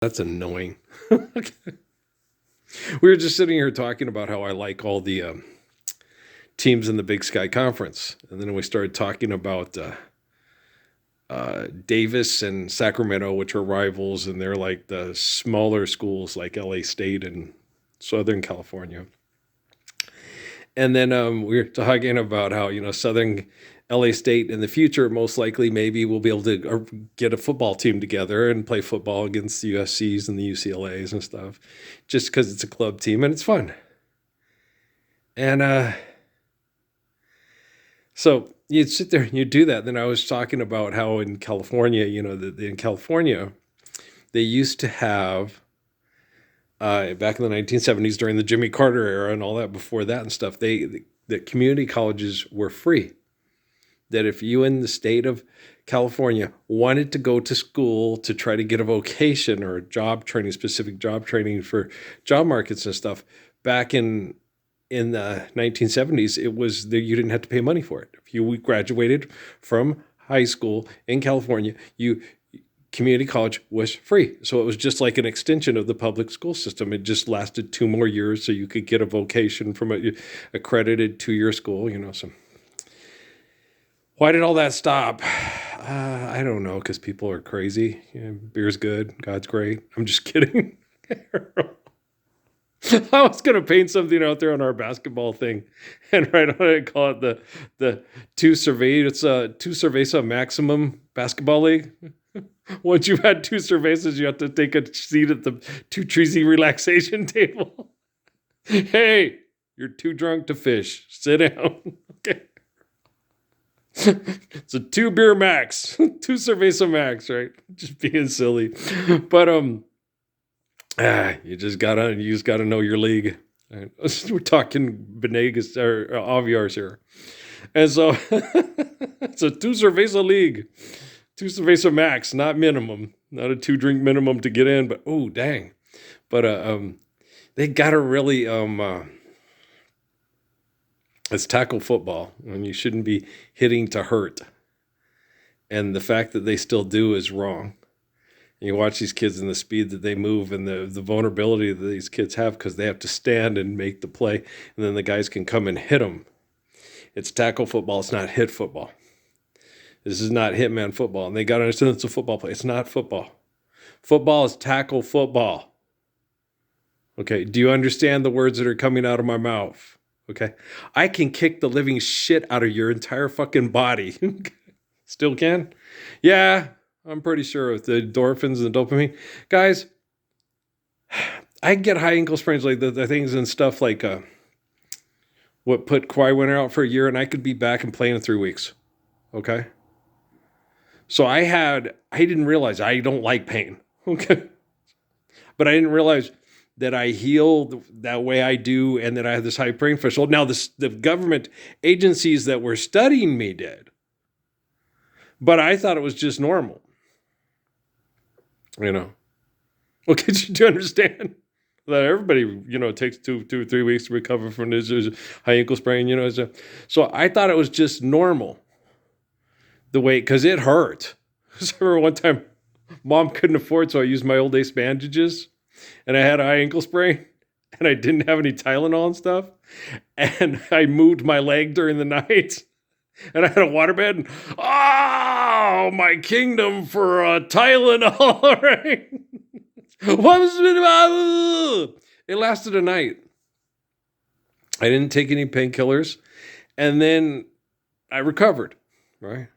That's annoying. We were just sitting here talking about how I like all the teams in the Big Sky Conference. And then we started talking about Davis and Sacramento, which are rivals, and they're like the smaller schools like LA State and Southern California. And then we were talking about how, Southern LA State in the future, most likely, maybe we'll be able to get a football team together and play football against the USCs and the UCLAs and stuff, just because it's a club team and it's fun. And so you'd sit there and you do that. Then I was talking about how in California, in California, they used to have, back in the 1970s during the Jimmy Carter era and all that before that and stuff, the community colleges were free. That if you in the state of California wanted to go to school to try to get a vocation or a job training, specific job training for job markets and stuff, back in the 1970s, it was you didn't have to pay money for it. If you graduated from high school in California, community college was free. So it was just like an extension of the public school system. It just lasted 2 more years so you could get a vocation from a accredited 2-year school, So why did all that stop? I don't know, because people are crazy. Beer's good. God's great. I'm just kidding. I was going to paint something out there on our basketball thing and write on it, call it the two cerveza maximum basketball league. Once you've had 2 cervezas, you have to take a seat at the 2 treesy relaxation table. Hey, you're too drunk to fish. Sit down. Okay. It's a 2 beer max, 2 cerveza max, right? Just being silly. But you just gotta know your league. Right? We're talking Benegas or Aviars here. And so it's a 2 cerveza league. 2 cerveza max, not minimum, not a 2 drink minimum to get in, but oh dang. But they gotta really it's tackle football, and you shouldn't be hitting to hurt. And the fact that they still do is wrong. And you watch these kids and the speed that they move and the vulnerability that these kids have because they have to stand and make the play, and then the guys can come and hit them. It's tackle football. It's not hit football. This is not hitman football. And they got to understand it's a football play. It's not football. Football is tackle football. Okay, do you understand the words that are coming out of my mouth? Okay, I can kick the living shit out of your entire fucking body. Still can? Yeah, I'm pretty sure with the endorphins and the dopamine. Guys, I get high ankle sprains like the things and stuff like what put Kawhi Leonard out for a year, and I could be back and playing in 3 weeks. Okay? So I didn't realize I don't like pain. Okay? But I didn't realize that I heal that way I do, and that I have this high pain threshold. Now, the government agencies that were studying me did, but I thought it was just normal. Well, could you understand that everybody, takes 2 or 3 weeks to recover from this high ankle sprain, So I thought it was just normal. The way, because it hurt. So I remember one time, Mom couldn't afford, so I used my old Ace bandages. And I had a high ankle sprain, and I didn't have any Tylenol and stuff. And I moved my leg during the night, and I had a waterbed. And, oh, my kingdom for Tylenol, right? It lasted a night. I didn't take any painkillers, and then I recovered, right?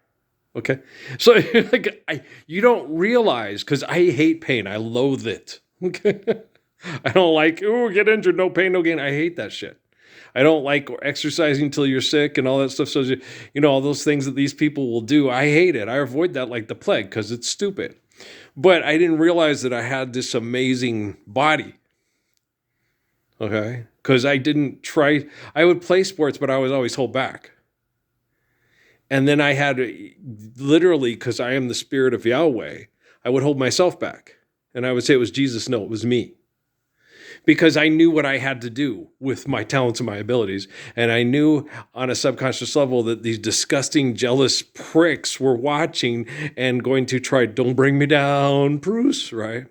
Okay. So you don't realize, because I hate pain. I loathe it. Okay. I don't like, get injured, no pain, no gain. I hate that shit. I don't like exercising until you're sick and all that stuff. So, all those things that these people will do, I hate it. I avoid that like the plague because it's stupid. But I didn't realize that I had this amazing body. Okay. Because I would play sports, but I was always hold back. And then I had literally, because I am the spirit of Yahweh, I would hold myself back. And I would say it was Jesus. No, it was me. Because I knew what I had to do with my talents and my abilities. And I knew on a subconscious level that these disgusting, jealous pricks were watching and going to try, don't bring me down, Bruce, right?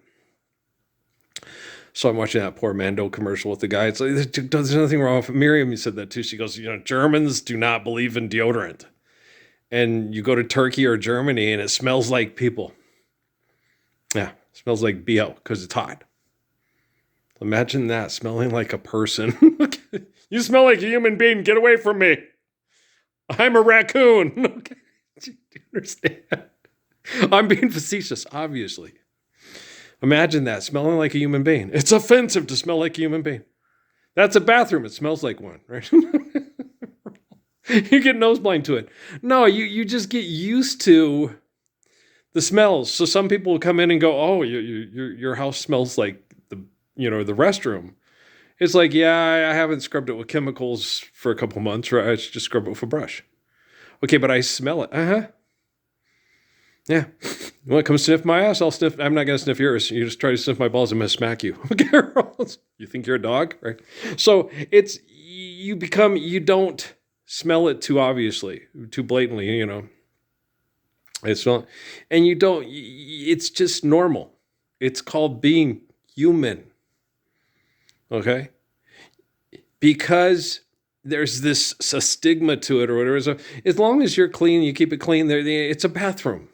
So I'm watching that poor Mando commercial with the guy. It's like, there's nothing wrong with it. Miriam, you said that too. She goes, Germans do not believe in deodorant. And you go to Turkey or Germany and it smells like people. Yeah, it smells like BO because it's hot. Imagine that, smelling like a person. You smell like a human being. Get away from me. I'm a raccoon. Okay. Do you understand? I'm being facetious, obviously. Imagine that, smelling like a human being. It's offensive to smell like a human being. That's a bathroom. It smells like one, right? You get nose blind to it. No, you just get used to the smells. So some people will come in and go, "Oh, your house smells like the restroom." It's like, yeah, I haven't scrubbed it with chemicals for a couple months, right? I should just scrub it with a brush. Okay, but I smell it. Yeah. You want to come sniff my ass? I'll sniff. I'm not going to sniff yours. You just try to sniff my balls, I'm going to smack you. Okay, you think you're a dog, right? So you don't smell it too obviously, too blatantly, It's not, and you don't, it's just normal. It's called being human. Okay? Because there's this a stigma to it or whatever. So as long as you're clean, you keep it clean, it's a bathroom.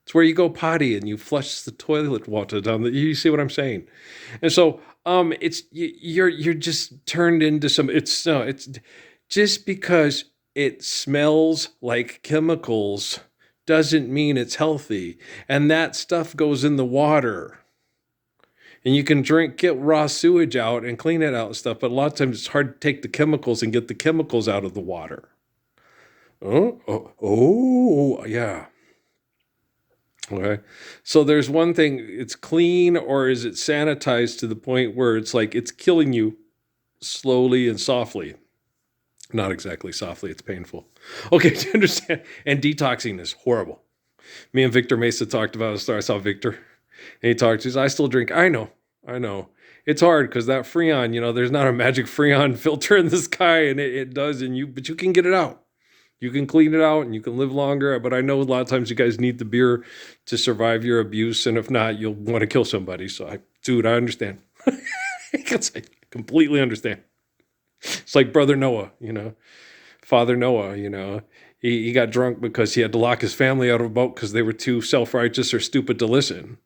It's where you go potty and you flush the toilet water down. You see what I'm saying? And so you're just turned into some. It's just because it smells like chemicals doesn't mean it's healthy, and that stuff goes in the water. And you can get raw sewage out and clean it out and stuff, but a lot of times it's hard to take the chemicals and get the chemicals out of the water. Oh, yeah. Okay. So there's one thing, it's clean or is it sanitized to the point where it's like it's killing you slowly and softly? Not exactly softly, it's painful. Okay, do you understand? And detoxing is horrible. Me and Victor Mesa talked about it. I saw Victor and he talked, he says, I still drink. I know. It's hard because that Freon, there's not a magic Freon filter in the sky and it does, but you can get it out. You can clean it out and you can live longer. But I know a lot of times you guys need the beer to survive your abuse. And if not, you'll want to kill somebody. So I understand. I completely understand. It's like Brother Noah, Father Noah, he got drunk because he had to lock his family out of a boat because they were too self-righteous or stupid to listen.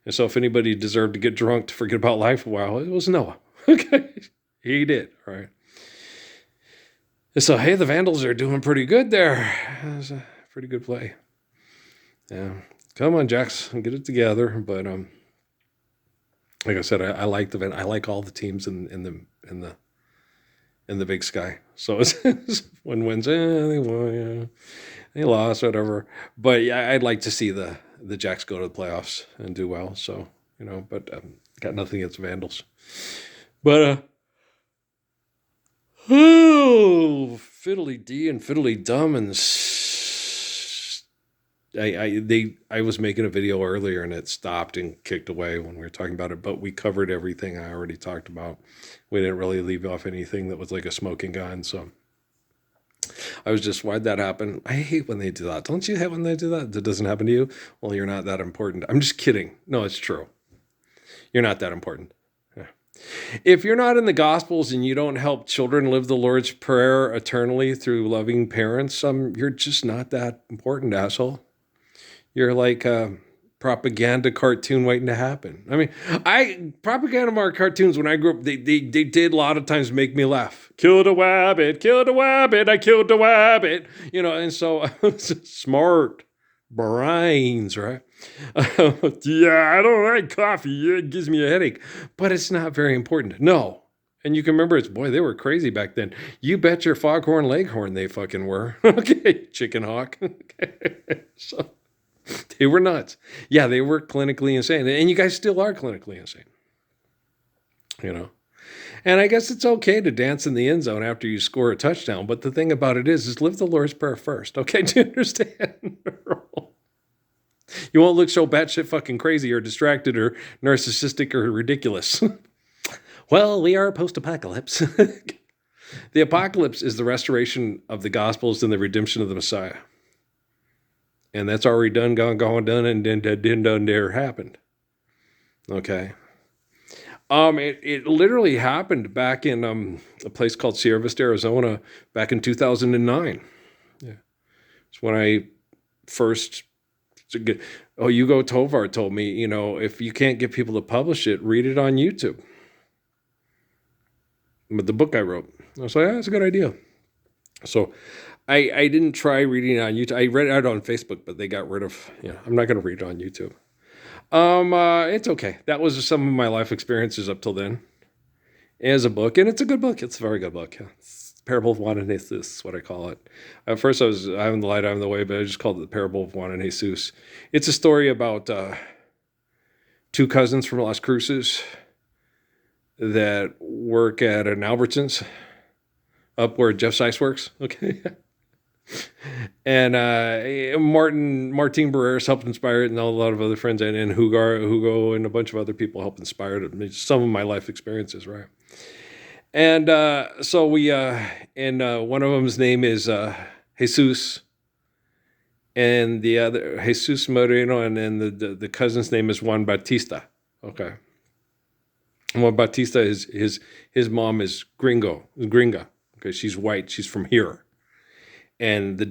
And so if anybody deserved to get drunk to forget about life a while, it was Noah. Okay. He did. All right. And so, hey, the Vandals are doing pretty good there. It was a pretty good play. Yeah. Come on, Jacks, get it together. But like I said, I like I like all the teams in the Big Sky. So it's one wins, they won, yeah. They lost, whatever. But yeah, I'd like to see the Jacks go to the playoffs and do well. So, but got nothing against Vandals. But fiddly D and fiddly dumb, and I was making a video earlier and it stopped and kicked away when we were talking about it, but we covered everything I already talked about. We didn't really leave off anything that was like a smoking gun. So I was just, why'd that happen? I hate when they do that. Don't you hate when they do that? That doesn't happen to you? Well, you're not that important. I'm just kidding. No, it's true. You're not that important. If you're not in the Gospels and you don't help children live the Lord's Prayer eternally through loving parents, you're just not that important, asshole. You're like a propaganda cartoon waiting to happen. I mean, propaganda cartoons when I grew up, they did a lot of times make me laugh. Killed a wabbit, I killed a wabbit. And so smart brains, right? Yeah, I don't like coffee. It gives me a headache. But it's not very important. No. And you can remember they were crazy back then. You bet your foghorn leghorn they fucking were. Okay, chicken hawk. Okay. So they were nuts. Yeah, they were clinically insane. And you guys still are clinically insane. And I guess it's okay to dance in the end zone after you score a touchdown. But the thing about it is live the Lord's Prayer first. Okay, do you understand? You won't look so batshit fucking crazy or distracted or narcissistic or ridiculous. Well, we are post-apocalypse. The apocalypse is the restoration of the Gospels and the redemption of the Messiah. And that's already done, and done, there happened. Okay. It literally happened back in a place called Sierra Vista, Arizona, back in 2009. Yeah, it's when I first. Oh, Hugo Tovar told me, if you can't get people to publish it, read it on YouTube. But the book I wrote, I was like, that's a good idea. So I didn't try reading it on YouTube. I read it on Facebook, but they got rid of. I'm not going to read it on YouTube. It's okay. That was some of my life experiences up till then. As a book, and it's a good book. It's a very good book. It's Parable of Juan and Jesus is what I call it. At first, I was I'm the light, I'm the way, but I just called it the Parable of Juan and Jesus. It's a story about two cousins from Las Cruces that work at an Albertsons up where Jeff Seiss works. Okay. And Martin Barreras helped inspire it, and a lot of other friends, and Hugo, and a bunch of other people helped inspire it. It's some of my life experiences, right? And so we, and one of them's name is Jesus, and the other Jesus Moreno, and then the cousin's name is Juan Bautista. Okay. Juan Bautista is his mom is gringa. Okay, she's white. She's from here. And the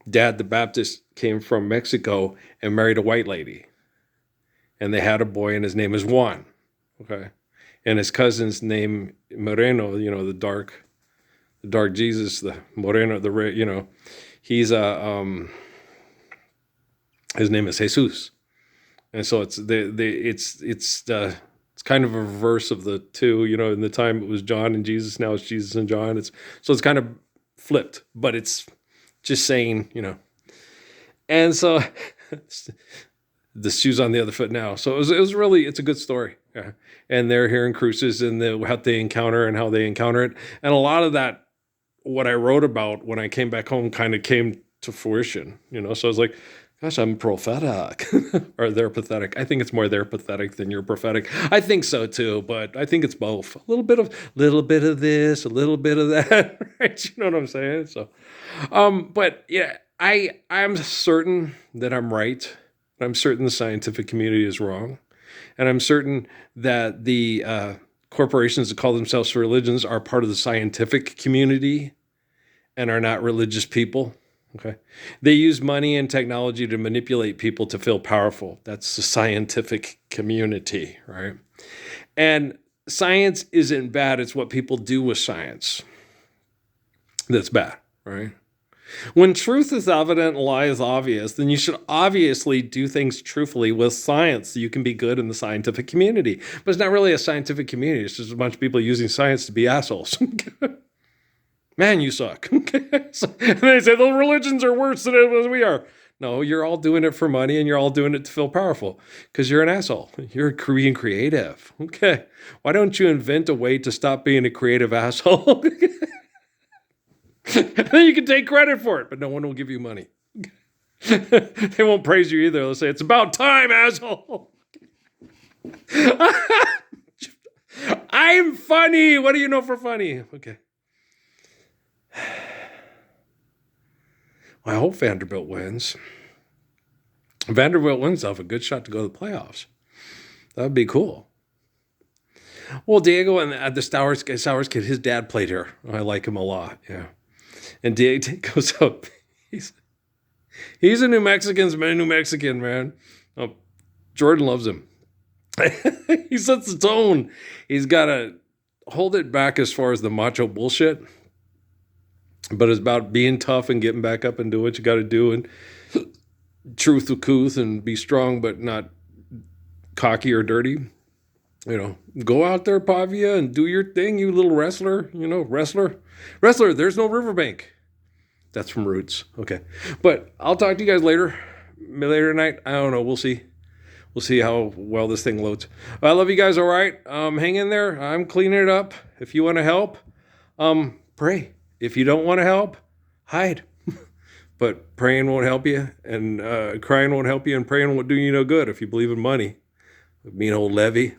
the Baptist came from Mexico and married a white lady. And they had a boy, and his name is Juan. Okay. And his cousin's name, Moreno, the dark Jesus, the Moreno, he's his name is Jesus. And so it's kind of a reverse of the two, in the time it was John and Jesus, now it's Jesus and John. So it's kind of flipped, but it's just saying, and so the shoe's on the other foot now. So it was really, it's a good story. Yeah. And they're hearing cruises and what they encounter and how they encounter it. And a lot of that, what I wrote about when I came back home kind of came to fruition, so I was like, gosh, I'm prophetic. Or they're pathetic. I think it's more they're pathetic than you're prophetic. I think so too, but I think it's both. A little bit of this, a little bit of that, right? You know what I'm saying? So, but yeah, I'm certain that I'm right. I'm certain the scientific community is wrong. And I'm certain that the corporations that call themselves religions are part of the scientific community and are not religious people. Okay. They use money and technology to manipulate people to feel powerful. That's the scientific community, right? And science isn't bad. It's what people do with science that's bad, right? When truth is evident and lie is obvious, then you should obviously do things truthfully with science so you can be good in the scientific community. But it's not really a scientific community. It's just a bunch of people using science to be assholes. Man, you suck. And they say the religions are worse than we are. No, you're all doing it for money, and you're all doing it to feel powerful because you're an asshole. You're being creative. Okay. Why don't you invent a way to stop being a creative asshole? Then you can take credit for it, but no one will give you money. They won't praise you either. They'll say, it's about time, asshole. I'm funny. What do you know for funny? Okay. Well, I hope Vanderbilt wins. Vanderbilt wins, they'll have a good shot to go to the playoffs. That would be cool. Well, Diego and the Stowers kid, his dad played here. I like him a lot, yeah. And Diego goes up. He's a New Mexican, man. Oh, Jordan loves him. He sets the tone. He's got to hold it back as far as the macho bullshit. But it's about being tough and getting back up and do what you got to do, and truth with couth, and be strong but not cocky or dirty. Go out there, Pavia, and do your thing, you little wrestler. Wrestler. There's no riverbank. That's from Roots. Okay, but I'll talk to you guys later tonight. I don't know. We'll see. We'll see how well this thing loads. I love you guys. All right. Hang in there. I'm cleaning it up. If you want to help, pray. If you don't want to help, hide. But praying won't help you, and crying won't help you, and praying won't do you no good if you believe in money. Mean old Levy.